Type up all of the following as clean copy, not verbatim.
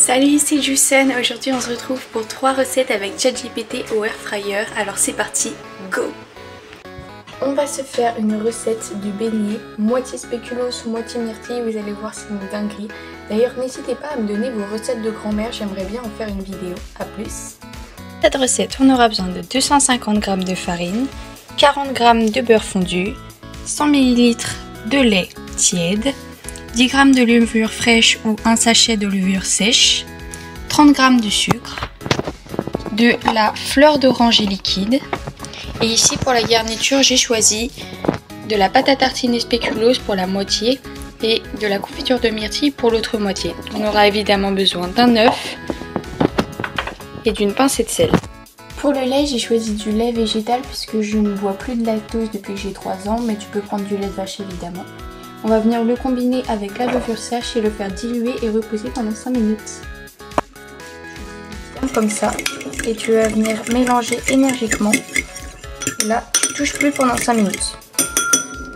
Salut, c'est Jussen. Aujourd'hui on se retrouve pour 3 recettes avec ChatGPT au air fryer. Alors c'est parti, go! On va se faire une recette de beignet, moitié spéculoos ou moitié myrtille, vous allez voir c'est une dinguerie. D'ailleurs n'hésitez pas à me donner vos recettes de grand-mère, j'aimerais bien en faire une vidéo. A plus! Cette recette, on aura besoin de 250 g de farine, 40 g de beurre fondu, 100 ml de lait tiède, 10 g de levure fraîche ou un sachet de levure sèche, 30 g de sucre, de la fleur d'oranger liquide. Et ici pour la garniture, j'ai choisi de la pâte à tartiner spéculoos pour la moitié et de la confiture de myrtille pour l'autre moitié. On aura évidemment besoin d'un œuf et d'une pincée de sel. Pour le lait, j'ai choisi du lait végétal puisque je ne bois plus de lactose depuis que j'ai 3 ans, mais tu peux prendre du lait de vache évidemment. On va venir le combiner avec la levure sèche et le faire diluer et reposer pendant 5 minutes. Comme ça, et tu vas venir mélanger énergiquement. Et là, tu touches plus pendant 5 minutes.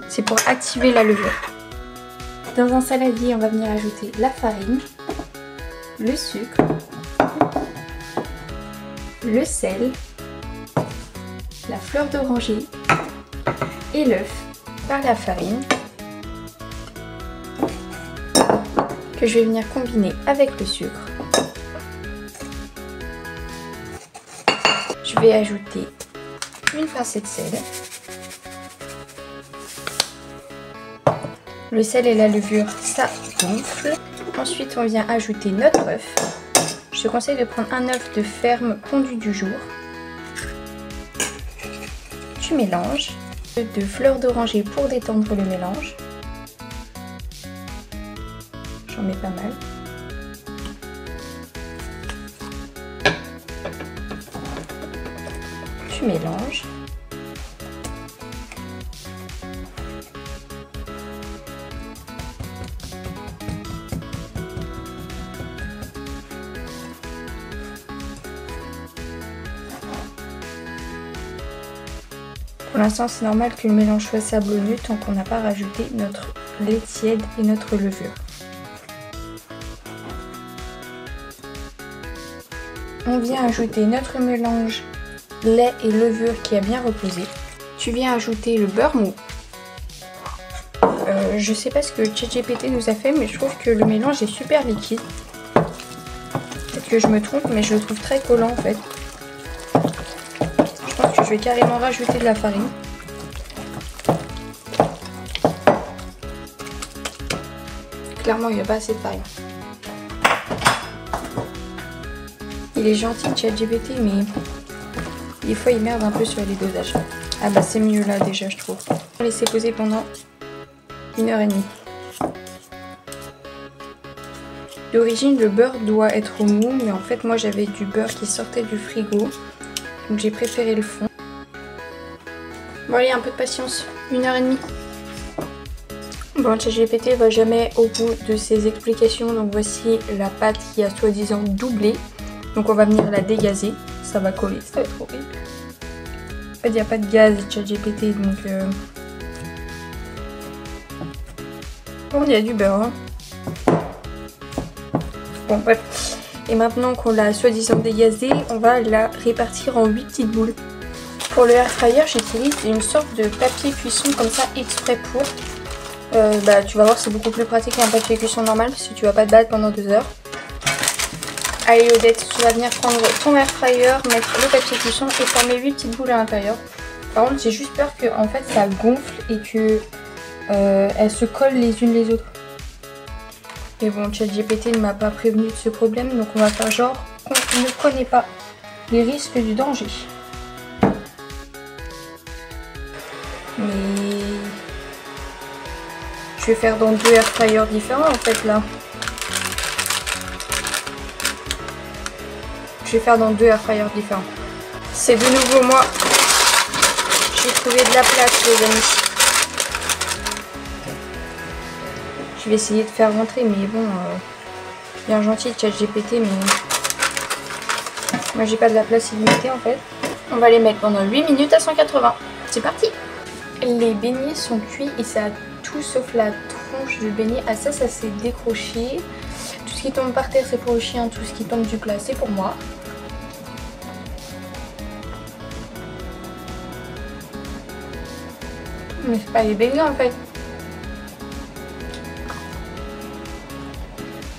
C'est pour activer la levure. Dans un saladier, on va venir ajouter la farine, le sucre, le sel, la fleur d'oranger et l'œuf par la farine que je vais venir combiner avec le sucre. Je vais ajouter une pincée de sel. Le sel et la levure, ça gonfle. Ensuite, on vient ajouter notre œuf. Je te conseille de prendre un œuf de ferme pondu du jour. Tu mélanges. De fleurs d'oranger pour détendre le mélange. J'en mets pas mal. Tu mélanges. Pour l'instant, c'est normal que le mélange soit sablonneux tant qu'on n'a pas rajouté notre lait tiède et notre levure. On vient ajouter notre mélange lait et levure qui a bien reposé. Tu viens ajouter le beurre mou. Je sais pas ce que ChatGPT nous a fait, mais je trouve que le mélange est super liquide. Peut-être que je me trompe, mais je le trouve très collant en fait. Je pense que je vais carrément rajouter de la farine. Clairement, il n'y a pas assez de farine. Il est gentil ChatGPT, mais des fois il merde un peu sur les dosages. Ah bah c'est mieux là déjà je trouve. On va laisser poser pendant 1h30. D'origine le beurre doit être mou, mais en fait moi j'avais du beurre qui sortait du frigo. Donc j'ai préféré le fond. Bon allez, un peu de patience, 1h30. Bon, ChatGPT va jamais au bout de ses explications, donc voici la pâte qui a soi-disant doublé. Donc on va venir la dégazer, ça va coller, ça va être horrible. En fait il n'y a pas de gaz ChatGPT, donc bon, il y a du beurre. Hein. Bon bref. Et maintenant qu'on l'a soi-disant dégazée, on va la répartir en 8 petites boules. Pour le air fryer, j'utilise une sorte de papier cuisson comme ça exprès pour. Tu vas voir, c'est beaucoup plus pratique qu'un papier cuisson normal parce que tu vas pas te battre pendant 2 heures. Allez Odette, tu vas venir prendre ton air fryer, mettre le papier cuisson et former 8 petites boules à l'intérieur. Par contre, j'ai juste peur que en fait ça gonfle et que elles se collent les unes les autres. Et bon, ChatGPT ne m'a pas prévenu de ce problème, donc on va faire genre qu'on ne connaît pas les risques du danger. Mais je vais faire dans 2 air fryers différents en fait là. Je vais faire dans 2 air fryers différents. C'est de nouveau moi. J'ai trouvé de la place les amis. Je vais essayer de faire rentrer, mais bon, bien gentil ChatGPT, mais moi j'ai pas de la place illimitée en fait. On va les mettre pendant 8 minutes à 180. C'est parti! Les beignets sont cuits et ça a tout sauf la tronche du beignet. Ah ça s'est décroché. Tout ce ce qui tombe par terre c'est pour le chien, tout ce qui tombe du plat c'est pour moi. Mais c'est pas des beignets en fait.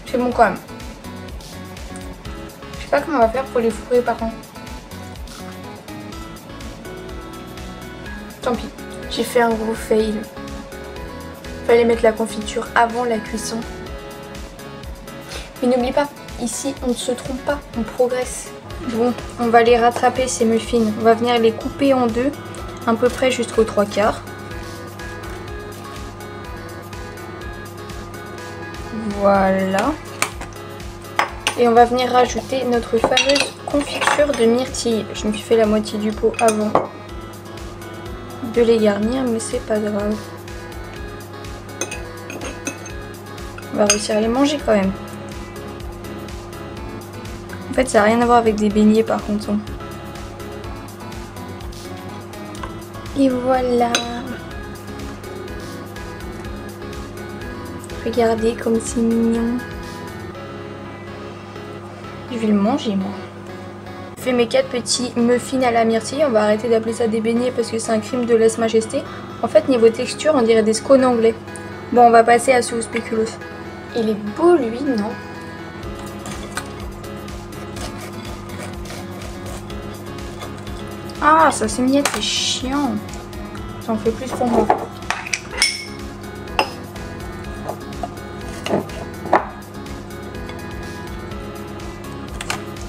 C'est bon quand même. Je sais pas comment on va faire pour les fourrer par contre. Tant pis. J'ai fait un gros fail. Fallait mettre la confiture avant la cuisson. Mais n'oublie pas, ici on ne se trompe pas, on progresse. Bon, on va les rattraper ces muffins. On va venir les couper en deux, à peu près jusqu'aux 3/4. Voilà. Et on va venir rajouter notre fameuse confiture de myrtille. Je me suis fait la moitié du pot avant de les garnir, mais c'est pas grave. On va réussir à les manger quand même. En fait, ça n'a rien à voir avec des beignets par contre. Et voilà. Regardez comme c'est mignon. Je vais le manger moi. J'ai fait mes 4 petits muffins à la myrtille. On va arrêter d'appeler ça des beignets parce que c'est un crime de lèse-majesté. En fait, niveau texture, on dirait des scones anglais. Bon, on va passer à ce spéculoos. Il est beau lui, non? Ah, ça s'émiette, c'est chiant. J'en fais plus pour moi.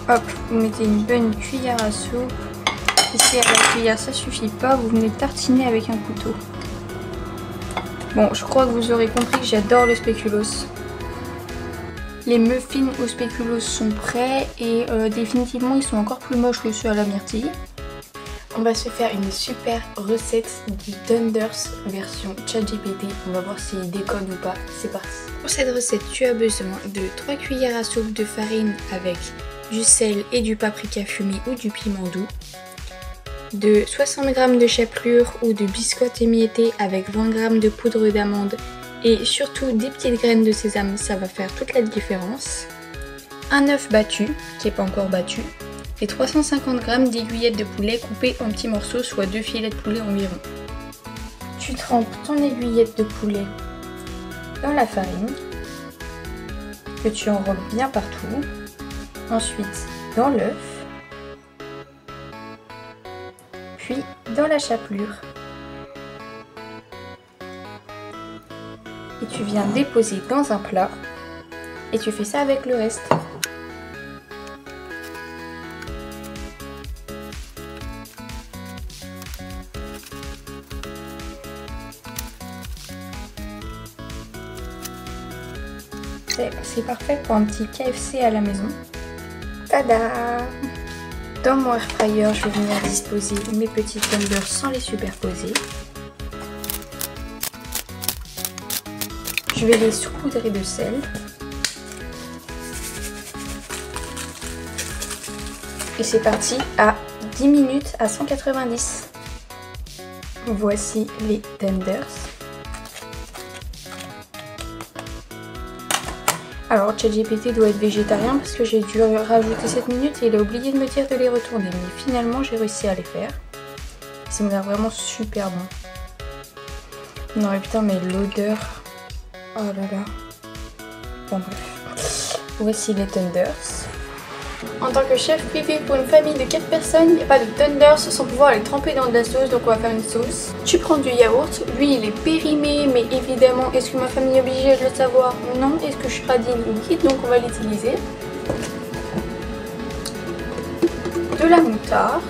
Hop, vous mettez une bonne cuillère à soupe. Et si à la cuillère ça suffit pas, vous venez tartiner avec un couteau. Bon, je crois que vous aurez compris que j'adore le spéculoos. Les muffins au spéculoos sont prêts et définitivement ils sont encore plus moches que ceux à la myrtille. On va se faire une super recette du Thunders version ChatGPT. On va voir s'il déconne ou pas. C'est parti. Pour cette recette, tu as besoin de 3 cuillères à soupe de farine avec du sel et du paprika fumé ou du piment doux, de 60 g de chapelure ou de biscottes émiettées avec 20 g de poudre d'amande et surtout des petites graines de sésame, ça va faire toute la différence. Un œuf battu, qui n'est pas encore battu, et 350 g d'aiguillettes de poulet coupées en petits morceaux, soit 2 filets de poulet environ. Tu trempes ton aiguillette de poulet dans la farine, que tu enrobes bien partout. Ensuite dans l'œuf, puis dans la chapelure. Et tu viens déposer dans un plat et tu fais ça avec le reste. C'est parfait pour un petit KFC à la maison. Tada! Dans mon air fryer, je vais venir disposer mes petits tenders sans les superposer. Je vais les saupoudrer de sel. Et c'est parti à 10 minutes à 190. Voici les tenders. Alors ChatGPT doit être végétarien parce que j'ai dû rajouter 7 minutes et il a oublié de me dire de les retourner. Mais finalement j'ai réussi à les faire. Ça me l'air vraiment super bon. Non mais putain mais l'odeur. Oh là là. Bon bref. Voici les tenders. En tant que chef privé pour une famille de 4 personnes, il n'y a pas de tenders sans pouvoir les tremper dans de la sauce, donc on va faire une sauce. Tu prends du yaourt, lui il est périmé, mais évidemment, est-ce que ma famille est obligée de le savoir? Non. Est-ce que je suis radine? Oui, donc on va l'utiliser. De la moutarde,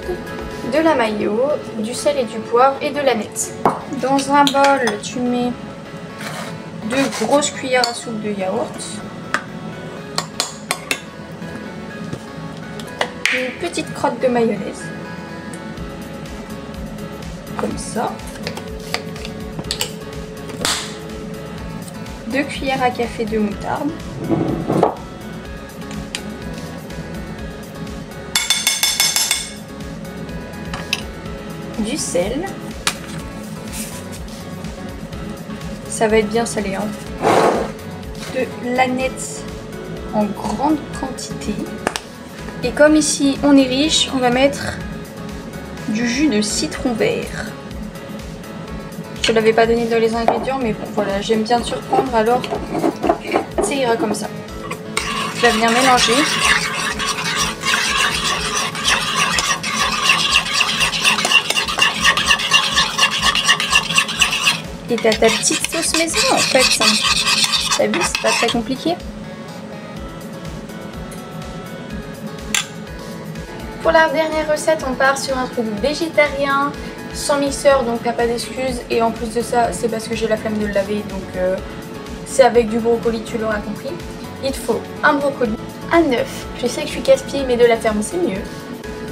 de la mayo, du sel et du poivre et de l'aneth. Dans un bol, tu mets 2 grosses cuillères à soupe de yaourt. Une petite crotte de mayonnaise, comme ça, 2 cuillères à café de moutarde, du sel, ça va être bien salé, hein. De l'aneth en grande quantité. Et comme ici on est riche, on va mettre du jus de citron vert. Je ne l'avais pas donné dans les ingrédients, mais bon voilà, j'aime bien te surprendre, alors ça ira comme ça. Tu vas venir mélanger. Et t'as ta petite sauce maison en fait. T'as vu, c'est pas très compliqué. Pour la dernière recette, on part sur un truc végétarien, sans mixeur, donc t'as pas d'excuses. Et en plus de ça, c'est parce que j'ai la flemme de le laver, donc c'est avec du brocoli, tu l'auras compris. Il te faut un brocoli, un œuf, je sais que je suis casse-pied, mais de la ferme c'est mieux.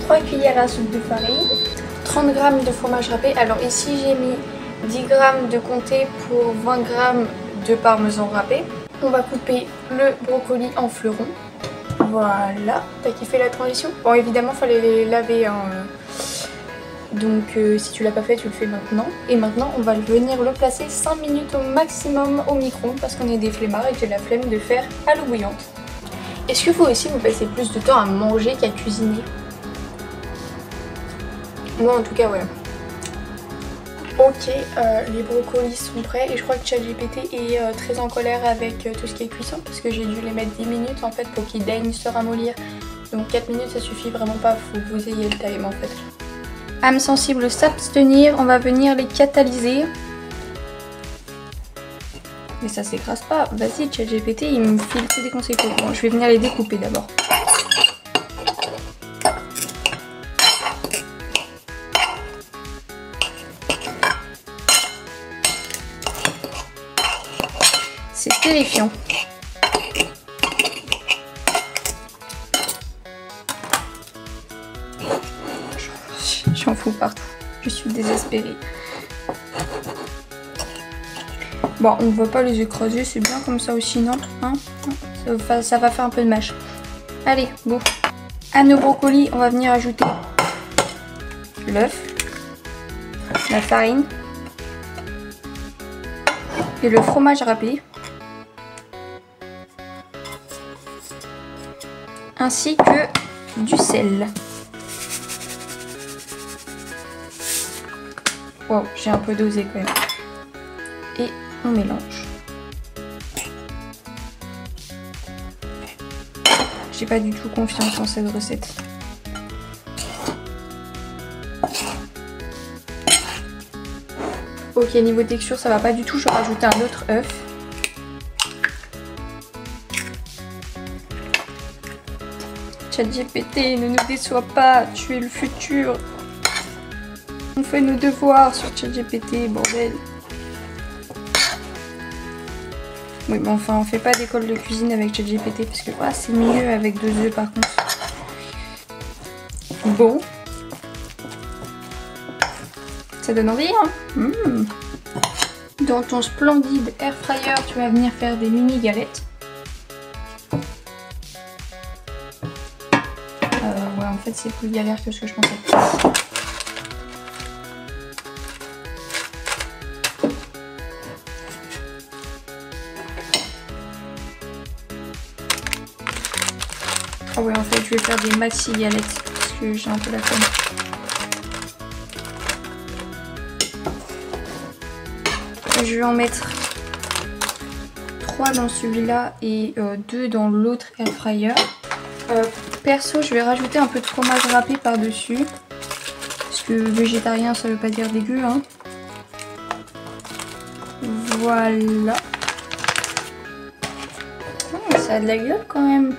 3 cuillères à soupe de farine, 30 g de fromage râpé. Alors ici j'ai mis 10 g de comté pour 20 g de parmesan râpé. On va couper le brocoli en fleurons. Voilà, t'as kiffé la transition? Bon évidemment fallait les laver hein. Donc si tu l'as pas fait tu le fais maintenant. Et maintenant on va venir le placer 5 minutes au maximum au micro-ondes parce qu'on est des flemmards et que j'ai la flemme de faire à l'eau bouillante. Est-ce que vous aussi vous passez plus de temps à manger qu'à cuisiner? Moi en tout cas ouais. Ok, les brocolis sont prêts et je crois que ChatGPT est très en colère avec tout ce qui est cuisson parce que j'ai dû les mettre 10 minutes en fait pour qu'ils daignent se ramollir. Donc 4 minutes ça suffit vraiment pas, faut que vous ayez le time en fait. Âme sensible s'abstenir, on va venir les catalyser. Mais ça s'écrase pas, vas-y ChatGPT il me file que des conseils. Bon, je vais venir les découper d'abord. C'est terrifiant. J'en fous partout. Je suis désespérée. Bon, on ne va pas les écraser, c'est bien comme ça aussi, non hein? Ça va faire un peu de mâche. Allez, go. À nos brocolis, on va venir ajouter l'œuf, la farine et le fromage râpé. Ainsi que du sel. Wow, j'ai un peu dosé quand même. Et on mélange. J'ai pas du tout confiance en cette recette. Ok, niveau texture, ça va pas du tout. Je vais rajouter un autre œuf. ChatGPT, ne nous déçois pas, tu es le futur. On fait nos devoirs sur ChatGPT, bordel. Oui, mais enfin, on fait pas d'école de cuisine avec ChatGPT parce que c'est mieux avec 2 œufs par contre. Bon. Ça donne envie, hein. Dans ton splendide air fryer, tu vas venir faire des mini galettes. Ouais, en fait, c'est plus galère que ce que je pensais. Ah ouais, en fait, je vais faire des maxi galettes parce que j'ai un peu la flemme. Je vais en mettre 3 dans celui-là et 2 dans l'autre air fryer. Perso, je vais rajouter un peu de fromage râpé par-dessus. Parce que végétarien, ça veut pas dire dégueu, hein. Voilà. Oh, ça a de la gueule quand même.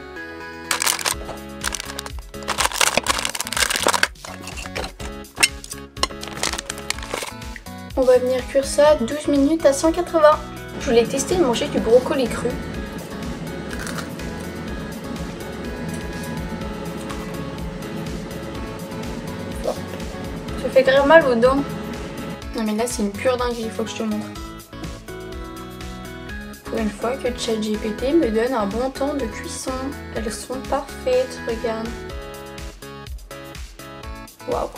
On va venir cuire ça 12 minutes à 180. Je voulais tester de manger du brocoli cru. Ça fait grave mal aux dents. Non mais là c'est une pure dinguerie, il faut que je te montre. Pour une fois que ChatGPT me donne un bon temps de cuisson. Elles sont parfaites, regarde. Waouh.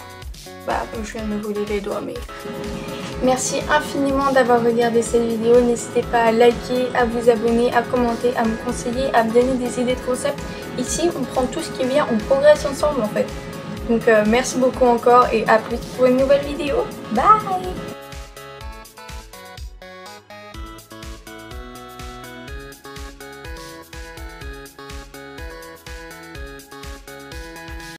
Bah, je viens de me voler les doigts, mais... Merci infiniment d'avoir regardé cette vidéo. N'hésitez pas à liker, à vous abonner, à commenter, à me conseiller, à me donner des idées de concepts. Ici, on prend tout ce qui vient, on progresse ensemble en fait. Donc merci beaucoup encore et à plus pour une nouvelle vidéo. Bye!